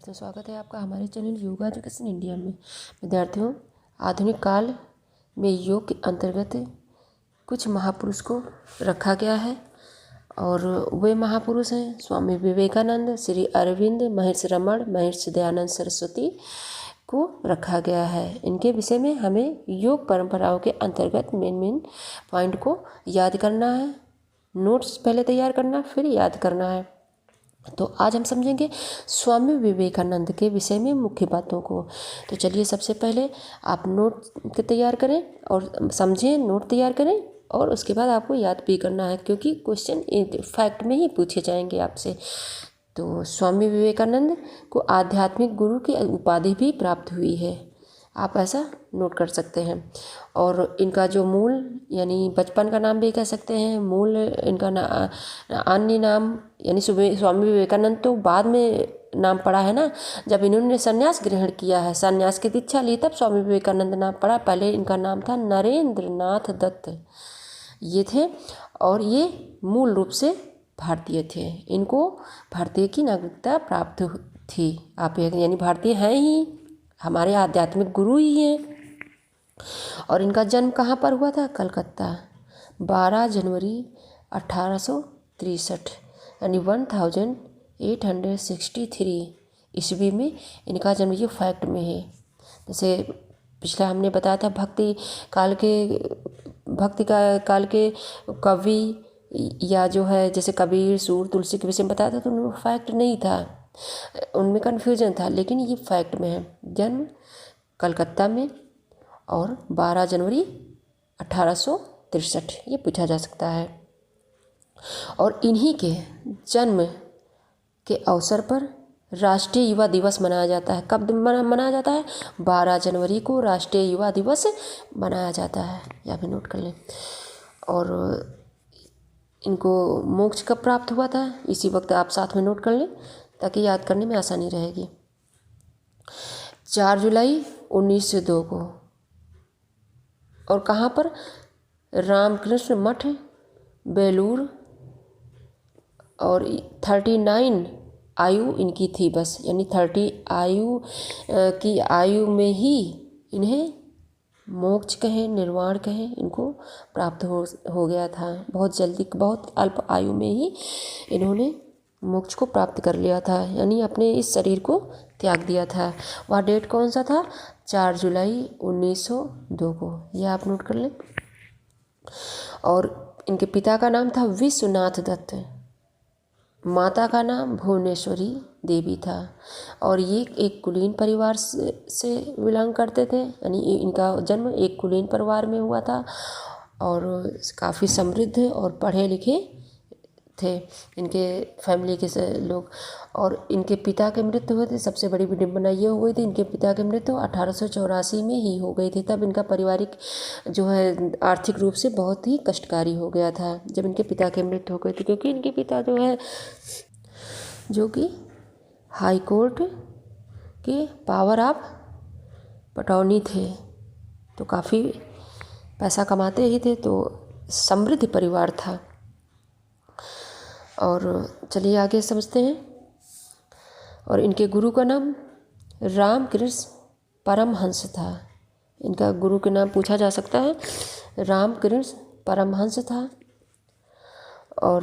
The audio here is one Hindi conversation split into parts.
विद्यार्थियों, स्वागत है आपका हमारे चैनल योगा एजुकेशन इंडिया में। विद्यार्थियों, आधुनिक काल में योग के अंतर्गत कुछ महापुरुष को रखा गया है और वे महापुरुष हैं स्वामी विवेकानंद, श्री अरविंद, महर्षि रमण, महर्षि दयानंद सरस्वती को रखा गया है। इनके विषय में हमें योग परंपराओं के अंतर्गत मेन पॉइंट को याद करना है। नोट्स पहले तैयार करना, फिर याद करना है। तो आज हम समझेंगे स्वामी विवेकानंद के विषय में मुख्य बातों को। तो चलिए, सबसे पहले आप नोट तैयार करें और समझें, नोट तैयार करें और उसके बाद आपको याद भी करना है, क्योंकि क्वेश्चन फैक्ट में ही पूछे जाएंगे आपसे। तो स्वामी विवेकानंद को आध्यात्मिक गुरु की उपाधि भी प्राप्त हुई है, आप ऐसा नोट कर सकते हैं। और इनका जो मूल यानी बचपन का नाम भी कह सकते हैं, मूल इनका अन्य नाम यानी स्वामी विवेकानंद तो बाद में नाम पड़ा है ना, जब इन्होंने संन्यास ग्रहण किया है, संन्यास की दीक्षा ली, तब स्वामी विवेकानंद नाम पड़ा। पहले इनका नाम था नरेंद्र नाथ दत्त, ये थे। और ये मूल रूप से भारतीय थे, इनको भारतीय की नागरिकता प्राप्त थी। आप यानी भारतीय हैं ही, हमारे आध्यात्मिक गुरु ही हैं। और इनका जन्म कहाँ पर हुआ था? कलकत्ता, 12 जनवरी 1863 यानी 1863 ईस्वी में इनका जन्म। ये फैक्ट में है। जैसे पिछला हमने बताया था, भक्ति काल के कवि या जो है जैसे कबीर, सूर, तुलसी के विषय में बताया था, तो उनमें फैक्ट नहीं था, उनमें कन्फ्यूजन था, लेकिन ये फैक्ट में है। जन्म कलकत्ता में और 12 जनवरी 1863, ये पूछा जा सकता है। और इन्हीं के जन्म के अवसर पर राष्ट्रीय युवा दिवस मनाया जाता है। कब मनाया जाता है? 12 जनवरी को राष्ट्रीय युवा दिवस मनाया जाता है, यह भी नोट कर लें। और इनको मोक्ष कब प्राप्त हुआ था, इसी वक्त आप साथ में नोट कर लें ताकि याद करने में आसानी रहेगी। 4 जुलाई 1902 को। और कहाँ पर? रामकृष्ण मठ, बेलूर। और 39 आयु इनकी थी बस, यानी 30 की आयु में ही इन्हें मोक्ष कहें, निर्वाण कहें, इनको प्राप्त हो गया था। बहुत जल्दी, बहुत अल्प आयु में ही इन्होंने मोक्ष को प्राप्त कर लिया था, यानी अपने इस शरीर को त्याग दिया था। वह डेट कौन सा था? 4 जुलाई 1902 को, यह आप नोट कर लें। और इनके पिता का नाम था विश्वनाथ दत्त, माता का नाम भुवनेश्वरी देवी था। और ये एक कुलीन परिवार से बिलोंग करते थे, यानी इनका जन्म एक कुलीन परिवार में हुआ था और काफ़ी समृद्ध और पढ़े लिखे थे इनके फैमिली के लोग। और इनके पिता की मृत्यु हुई थी, सबसे बड़ी विडंबना ये हो गई थी, इनके पिता की मृत्यु 1884 में ही हो गई थी। तब इनका पारिवारिक जो है आर्थिक रूप से बहुत ही कष्टकारी हो गया था जब इनके पिता की मृत्यु हो गई थी, क्योंकि इनके पिता जो कि हाई कोर्ट के पावर ऑफ अटॉर्नी थे, तो काफ़ी पैसा कमाते ही थे, तो समृद्ध परिवार था। और चलिए आगे समझते हैं। और इनके गुरु का नाम रामकृष्ण परमहंस था। इनका गुरु के नाम पूछा जा सकता है, रामकृष्ण परमहंस था। और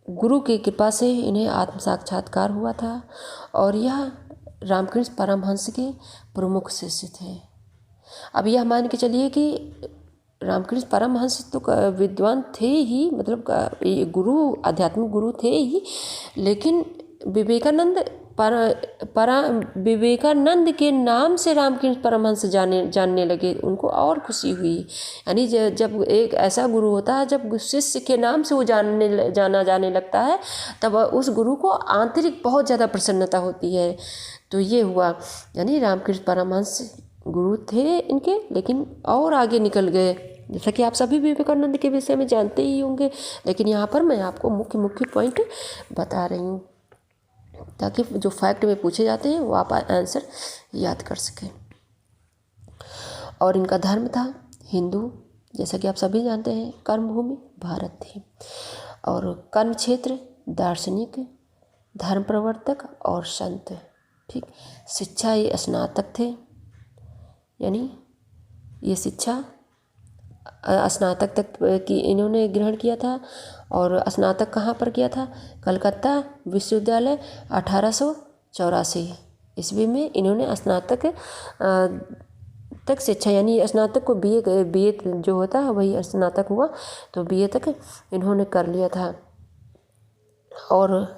गुरु की कृपा से इन्हें आत्म साक्षात्कार हुआ था और यह रामकृष्ण परमहंस के प्रमुख शिष्य थे। अब यह मान के चलिए कि रामकृष्ण परमहंस तो विद्वान थे ही, मतलब गुरु, आध्यात्मिक गुरु थे ही, लेकिन विवेकानंद के नाम से रामकृष्ण परमहंस जानने लगे, उनको और खुशी हुई। यानी जब एक ऐसा गुरु होता है, जब शिष्य के नाम से वो जाना जाने लगता है, तब उस गुरु को आंतरिक बहुत ज़्यादा प्रसन्नता होती है। तो ये हुआ, यानी रामकृष्ण परमहंस गुरु थे इनके, लेकिन और आगे निकल गए, जैसा कि आप सभी विवेकानंद के विषय में जानते ही होंगे, लेकिन यहाँ पर मैं आपको मुख्य पॉइंट बता रही हूँ ताकि जो फैक्ट में पूछे जाते हैं वो आप आंसर याद कर सकें। और इनका धर्म था हिंदू, जैसा कि आप सभी जानते हैं। कर्मभूमि भारत थी और कर्म क्षेत्र दार्शनिक, धर्म प्रवर्तक और संत। ठीक। शिक्षा ये स्नातक थे, यानी ये शिक्षा स्नातक तक की इन्होंने ग्रहण किया था। और स्नातक कहाँ पर किया था? कलकत्ता विश्वविद्यालय 1884 ईस्वी में इन्होंने स्नातक तक शिक्षा, यानी स्नातक को बीए जो होता है वही स्नातक हुआ, तो बीए तक इन्होंने कर लिया था। और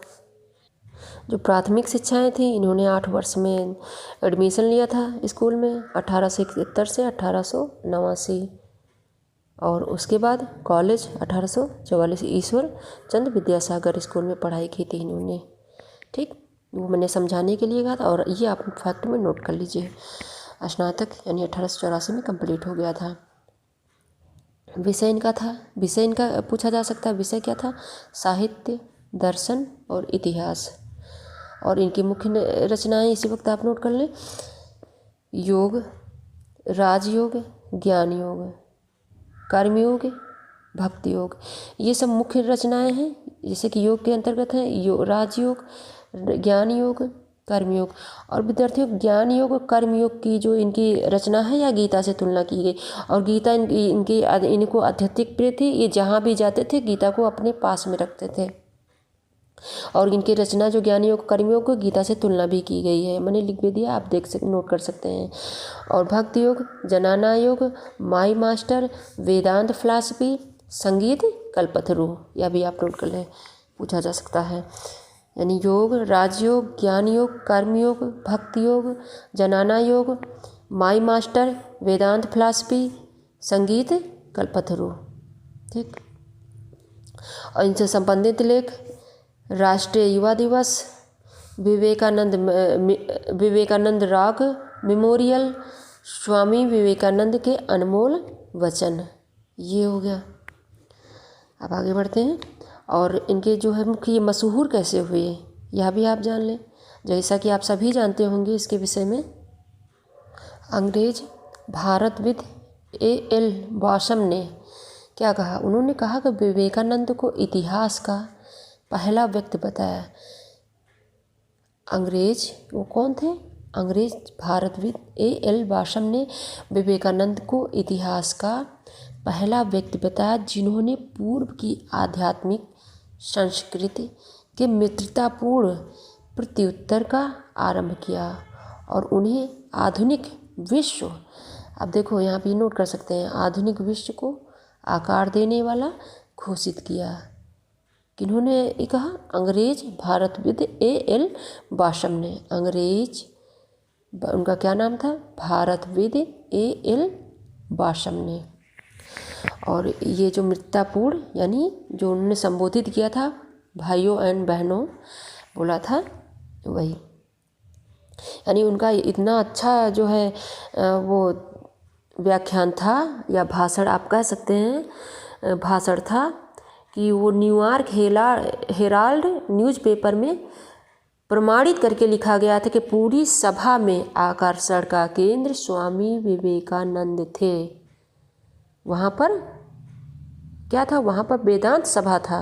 जो प्राथमिक शिक्षाएं थी इन्होंने 8 वर्ष में एडमिशन लिया था स्कूल में 1871 से 1889। और उसके बाद कॉलेज 1844 ईश्वर चंद्र विद्यासागर स्कूल में पढ़ाई की थी इन्होंने। ठीक, वो मैंने समझाने के लिए कहा था, और ये आप फैक्ट में नोट कर लीजिए। स्नातक यानी 1884 में कंप्लीट हो गया था। विषय इनका पूछा जा सकता है। विषय क्या था? साहित्य, दर्शन और इतिहास। और इनकी मुख्य रचनाएं इसी वक्त आप नोट कर लें। योग, राजयोग, ज्ञान योग, कर्मयोग, भक्ति योग, ये सब मुख्य रचनाएं हैं। जैसे कि योग के अंतर्गत है राजयोग, ज्ञान योग, कर्मयोग। और विद्यार्थियों, ज्ञान योग और कर्मयोग की जो इनकी रचना है या गीता से तुलना की गई। और गीता इनको आध्यात्मिक प्रिय थी। ये जहाँ भी जाते थे गीता को अपने पास में रखते थे। और इनकी रचना जो ज्ञान योग कर्मयोग को गीता से तुलना भी की गई है। मैंने लिख भी दिया, आप नोट कर सकते हैं। और भक्ति योग, जनाना योग, माई मास्टर, वेदांत फिलॉसफी, संगीत, कल्पतरु, यह भी आप नोट कर लें, पूछा जा सकता है। यानी योग, राजयोग, ज्ञान योग, कर्मयोग, भक्ति योग, जनाना योग, माई मास्टर, वेदांत फिलॉसफी, संगीत, कल्पतरु। ठीक। और इनसे संबंधित लेख: राष्ट्रीय युवा दिवस, विवेकानंद राग मेमोरियल, स्वामी विवेकानंद के अनमोल वचन। ये हो गया। अब आगे बढ़ते हैं। और इनके जो है मुख्य मशहूर कैसे हुए यह भी आप जान लें, जैसा कि आप सभी जानते होंगे इसके विषय में। अंग्रेज भारतविद A.L. बाशम ने क्या कहा? उन्होंने कहा कि विवेकानंद को इतिहास का पहला व्यक्ति बताया। अंग्रेज वो कौन थे? अंग्रेज भारतविद A.L. बाशम ने विवेकानंद को इतिहास का पहला व्यक्ति बताया जिन्होंने पूर्व की आध्यात्मिक संस्कृति के मित्रतापूर्ण प्रत्युत्तर का आरंभ किया और उन्हें आधुनिक विश्व, अब देखो यहाँ पे नोट कर सकते हैं, आधुनिक विश्व को आकार देने वाला घोषित किया। किन्होंने ये कहा? अंग्रेज भारतविद A.L. बाशम ने। अंग्रेज, उनका क्या नाम था? भारतविद A.L. बाशम ने। और ये जो मित्रतापूर्ण यानी जो उन्होंने संबोधित किया था भाइयों एंड बहनों बोला था, वही यानी उनका इतना अच्छा जो है वो व्याख्यान था या भाषण आप कह सकते हैं, भाषण था कि वो न्यूयॉर्क हेराल्ड न्यूज़पेपर में प्रमाणित करके लिखा गया था कि पूरी सभा में आकर्षण का केंद्र स्वामी विवेकानंद थे। वहाँ पर क्या था? वहाँ पर वेदांत सभा था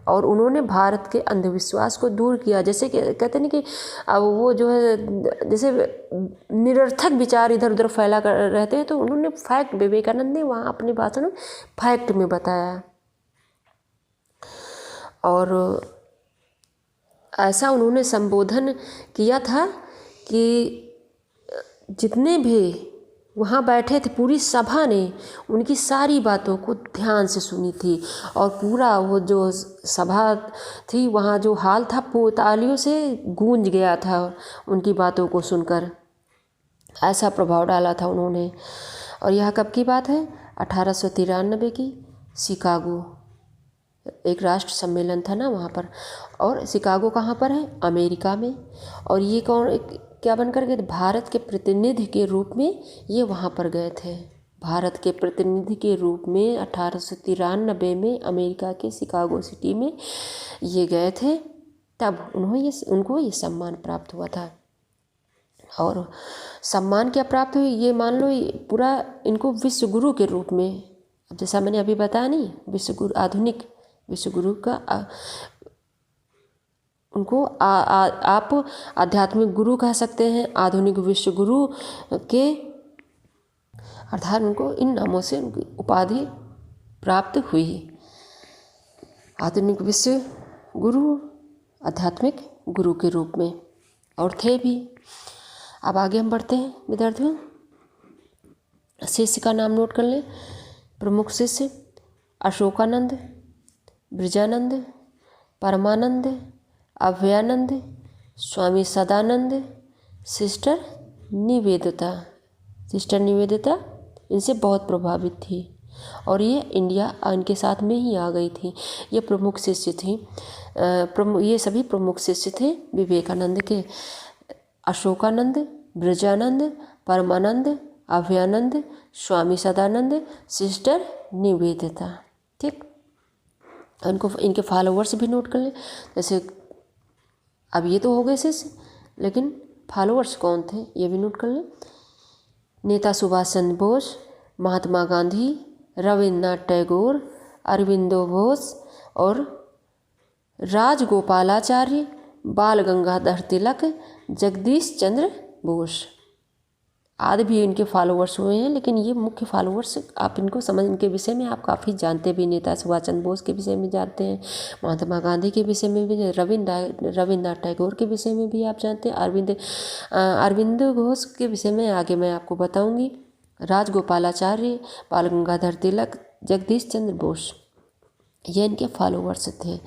और उन्होंने भारत के अंधविश्वास को दूर किया। जैसे कि कहते हैं कि अब वो जो है जैसे निरर्थक विचार इधर उधर फैला कर रहते हैं, तो उन्होंने फैक्ट, विवेकानंद ने वहाँ अपने भाषण में फैक्ट में बताया। और ऐसा उन्होंने संबोधन किया था कि जितने भी वहाँ बैठे थे पूरी सभा ने उनकी सारी बातों को ध्यान से सुनी थी और पूरा वो जो सभा थी वहाँ जो हाल था तालियों से गूंज गया था उनकी बातों को सुनकर। ऐसा प्रभाव डाला था उन्होंने। और यह कब की बात है? 1893 की शिकागो, एक राष्ट्र सम्मेलन था ना वहाँ पर। और शिकागो कहाँ पर है? अमेरिका में। और ये कौन क्या बनकर गए? भारत के प्रतिनिधि के रूप में ये वहाँ पर गए थे। भारत के प्रतिनिधि के रूप में 1893 में अमेरिका के शिकागो सिटी में ये गए थे, तब उनको ये सम्मान प्राप्त हुआ था। और सम्मान क्या प्राप्त हुई ये मान लो, पूरा इनको विश्व गुरु के रूप में, अब जैसा मैंने अभी बताया नहीं, विश्व गुरु, आधुनिक विश्व गुरु का उनको आप आध्यात्मिक गुरु कह सकते हैं, आधुनिक विश्व गुरु के अर्थात उनको इन नामों से उनकी उपाधि प्राप्त हुई। आधुनिक विश्व गुरु आध्यात्मिक गुरु के रूप में और थे भी। अब आगे हम बढ़ते हैं विद्यार्थियों। शिष्य का नाम नोट कर लें। प्रमुख शिष्य अशोकानंद, ब्रजानंद, परमानंद, अभयानंद, स्वामी सदानंद, सिस्टर निवेदिता। सिस्टर निवेदिता इनसे बहुत प्रभावित थी और ये इंडिया इनके साथ में ही आ गई थी। ये प्रमुख शिष्य थी। ये सभी प्रमुख शिष्य थे विवेकानंद के। अशोकानंद, ब्रजानंद, परमानंद, अभयानंद, स्वामी सदानंद, सिस्टर निवेदिता। ठीक, इनको इनके फॉलोवर्स भी नोट कर लें। जैसे अब ये तो हो गए शिष्य, लेकिन फॉलोवर्स कौन थे ये भी नोट कर लें। नेता सुभाष चंद्र बोस, महात्मा गांधी, रविन्द्रनाथ टैगोर, अरविंदो घोष और राजगोपालाचार्य, बाल गंगाधर तिलक, जगदीश चंद्र बोस आदि भी इनके फॉलोवर्स हुए हैं। लेकिन ये मुख्य फॉलोवर्स आप इनको समझ, इनके विषय में आप काफ़ी जानते भी। नेता सुभाष चंद्र बोस के विषय में जानते हैं, महात्मा गांधी के विषय में भी, रविन्द्रनाथ टैगोर के विषय में भी आप जानते हैं, अरविंद घोष के विषय में आगे मैं आपको बताऊंगी, राजगोपालाचार्य, बाल गंगाधर तिलक, जगदीश चंद्र बोस, ये इनके फॉलोवर्स थे।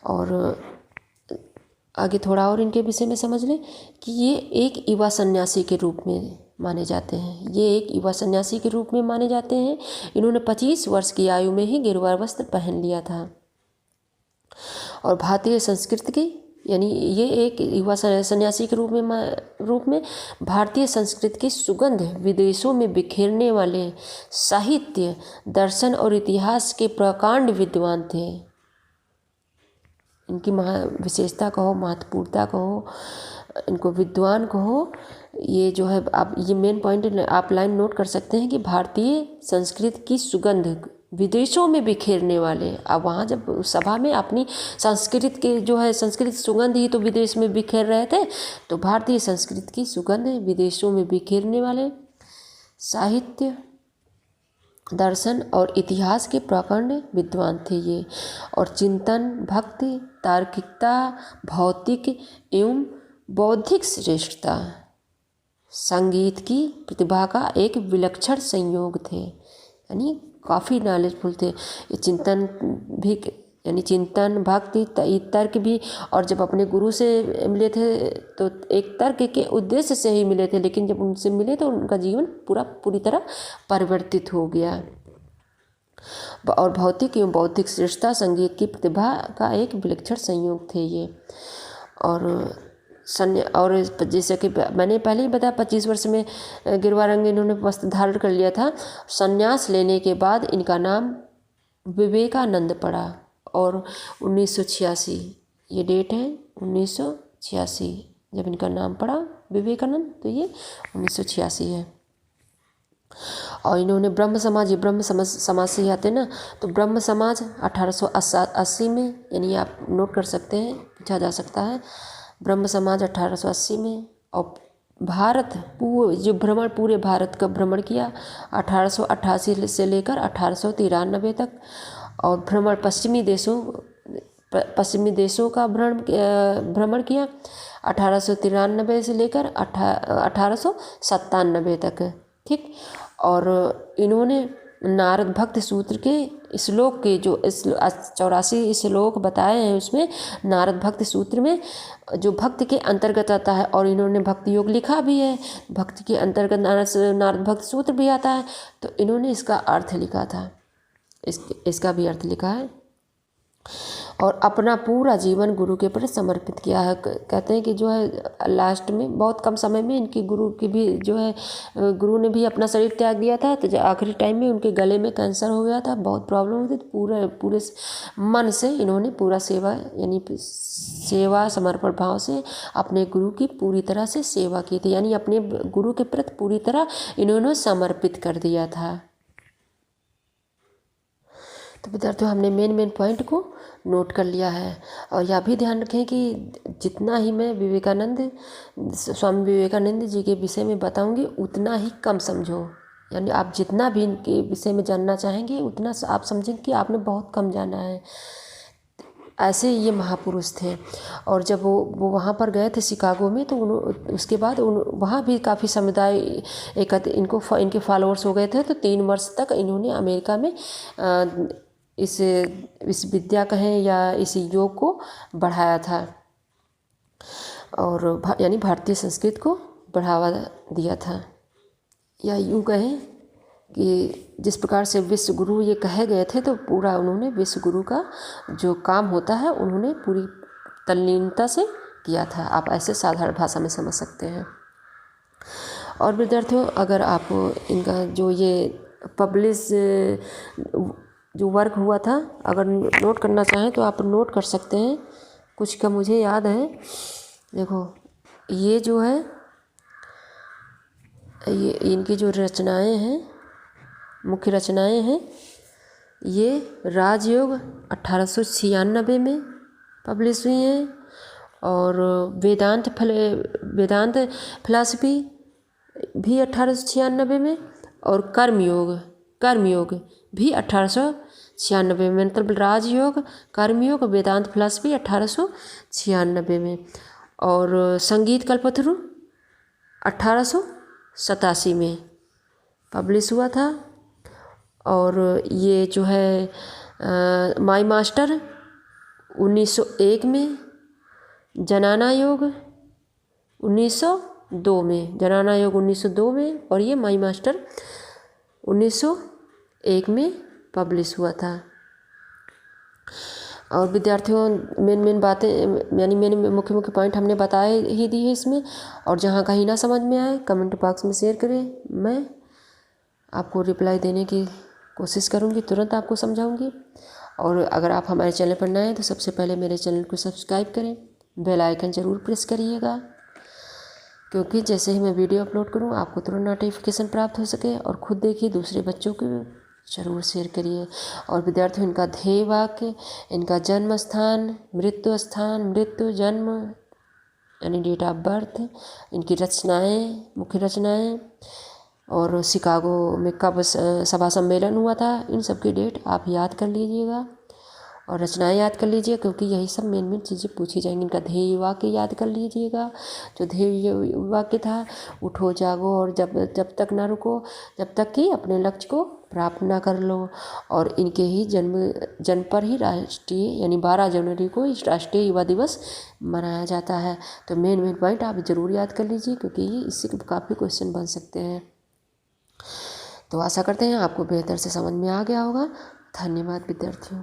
और आगे थोड़ा और इनके विषय में समझ लें कि ये एक युवा सन्यासी के रूप में माने जाते हैं। ये एक युवा सन्यासी के रूप में माने जाते हैं। इन्होंने 25 वर्ष की आयु में ही गेरुआ वस्त्र पहन लिया था और भारतीय संस्कृति की, यानी ये एक युवा सन्यासी के रूप में भारतीय संस्कृति की सुगंध विदेशों में बिखेरने वाले साहित्य, दर्शन और इतिहास के प्रकांड विद्वान थे। इनकी विशेषता कहो, महत्वपूर्णता कहो, इनको विद्वान कहो, ये जो है आप ये मेन पॉइंट आप लाइन नोट कर सकते हैं कि भारतीय संस्कृति की सुगंध विदेशों में बिखेरने वाले। अब वहाँ जब सभा में अपनी संस्कृति के जो है संस्कृत सुगंध ही तो विदेश में बिखेर रहे थे, तो भारतीय संस्कृति की सुगंध विदेशों में बिखेरने वाले साहित्य, दर्शन और इतिहास के प्रकांड विद्वान थे ये। और चिंतन, भक्ति, तार्किकता, भौतिक एवं बौद्धिक श्रेष्ठता, संगीत की प्रतिभा का एक विलक्षण संयोग थे, यानी काफ़ी नॉलेजफुल थे। ये चिंतन भी, यानी चिंतन, भक्ति, तर्क भी, और जब अपने गुरु से मिले थे तो एक तर्क के उद्देश्य से ही मिले थे, लेकिन जब उनसे मिले तो उनका जीवन पूरी तरह परिवर्तित हो गया। और भौतिक एवं बौद्धिक श्रेष्ठता, संगीत की प्रतिभा का एक विलक्षण संयोग थे ये। और जैसे कि मैंने पहले ही बताया 25 वर्ष में गिरवा रंग इन्होंने वस्त्र धारण कर लिया था। संन्यास लेने के बाद इनका नाम विवेकानंद पड़ा और 1986 ये डेट है, 1986 जब इनका नाम पड़ा विवेकानंद, तो ये 1986 है। और इन्होंने ब्रह्म समाज से आते ना, तो ब्रह्म समाज 1880 में, यानी आप नोट कर सकते हैं, पूछा जा सकता है, ब्रह्म समाज 1880 में। और भारत जो भ्रमण, पूरे भारत का भ्रमण किया 1888 से लेकर 1893 तक। और भ्रमण पश्चिमी देशों का भ्रमण किया 1893 से लेकर 1897 तक। ठीक, और इन्होंने नारद भक्ति सूत्र के श्लोक के जो 84 श्लोक बताए हैं, उसमें नारद भक्ति सूत्र में जो भक्ति के अंतर्गत आता है, और इन्होंने भक्ति योग लिखा भी है, भक्ति के अंतर्गत नारद भक्ति सूत्र भी आता है, तो इन्होंने इसका अर्थ लिखा था, इसका भी अर्थ लिखा है। और अपना पूरा जीवन गुरु के प्रति समर्पित किया है। कहते हैं कि जो है लास्ट में बहुत कम समय में इनकी गुरु की भी जो है, गुरु ने भी अपना शरीर त्याग दिया था, तो आखिरी टाइम में उनके गले में कैंसर हो गया था, बहुत प्रॉब्लम हुई थी। तो पूरे मन से इन्होंने पूरा सेवा, यानी सेवा समर्पण भाव से अपने गुरु की पूरी तरह से सेवा की थी, यानी अपने गुरु के प्रति पूरी तरह इन्होंने समर्पित कर दिया था। तो विद्यार्थियों हमने मेन पॉइंट को नोट कर लिया है। और यह भी ध्यान रखें कि जितना ही मैं स्वामी विवेकानंद जी के विषय में बताऊंगी उतना ही कम समझो। यानी आप जितना भी इनके विषय में जानना चाहेंगे उतना आप समझेंगे कि आपने बहुत कम जाना है। ऐसे ये महापुरुष थे। और जब वो वहाँ पर गए थे शिकागो में, तो उसके बाद वहाँ भी काफ़ी समुदाय इनके फॉलोअर्स हो गए थे। तो 3 वर्ष तक इन्होंने अमेरिका में इस विद्या कहें या इस योग को बढ़ाया था, और यानी भारतीय संस्कृति को बढ़ावा दिया था। या यूँ कहें कि जिस प्रकार से विश्व गुरु ये कहे गए थे, तो पूरा उन्होंने विश्व गुरु का जो काम होता है उन्होंने पूरी तल्लीनता से किया था। आप ऐसे साधारण भाषा में समझ सकते हैं। और विद्यार्थियों, अगर आप इनका जो ये पब्लिश जो वर्क हुआ था, अगर नोट करना चाहें तो आप नोट कर सकते हैं। कुछ का मुझे याद है। देखो, ये जो है, ये इनकी जो रचनाएं हैं, मुख्य रचनाएं हैं, ये राजयोग 1896 में पब्लिश हुई हैं। और वेदांत फिलॉसफी भी 1896 में, और कर्मयोग भी 1896 में। मतलब राजयोग, कर्मयोग, वेदांत फिलॉसफी 1896 में। और संगीत कल्पतरु 1887 में पब्लिश हुआ था। और ये जो है माई मास्टर 1901 में, जनाना योग 1902 में, जनाना योग 1902 में, और ये माई मास्टर 1901 में पब्लिश हुआ था। और विद्यार्थियों, मेन बातें यानी मेन मुख्य पॉइंट हमने बताए ही दी है इसमें। और जहाँ कहीं ना समझ में आए कमेंट बॉक्स में शेयर करें, मैं आपको रिप्लाई देने की कोशिश करूँगी, तुरंत आपको समझाऊँगी। और अगर आप हमारे चैनल पर नए हैं तो सबसे पहले मेरे चैनल को सब्सक्राइब करें, बेल आइकन ज़रूर प्रेस करिएगा, क्योंकि जैसे ही मैं वीडियो अपलोड करूँ आपको तुरंत नोटिफिकेशन प्राप्त हो सके। और खुद देखिए, दूसरे बच्चों को ज़रूर शेयर करिए। और विद्यार्थियों, इनका ध्येय वाक्य, इनका जन्म स्थान, मृत्यु, जन्म यानी डेट ऑफ बर्थ, इनकी रचनाएं, मुख्य रचनाएं, और शिकागो में कब सभा सम्मेलन हुआ था, इन सब की डेट आप याद कर लीजिएगा और रचनाएं याद कर लीजिए, क्योंकि यही सब मेन चीज़ें पूछी जाएंगी। इनका ध्येय वाक्य याद कर लीजिएगा। जो ध्येय वाक्य था, उठो जागो और जब तक ना रुको, जब तक कि अपने लक्ष्य को प्राप्त ना कर लो। और इनके ही जन्म पर ही राष्ट्रीय यानी 12 जनवरी को राष्ट्रीय युवा दिवस मनाया जाता है। तो मेन पॉइंट आप ज़रूर याद कर लीजिए, क्योंकि ये इससे काफ़ी क्वेश्चन बन सकते हैं। तो आशा करते हैं आपको बेहतर से समझ में आ गया होगा। धन्यवाद विद्यार्थियों।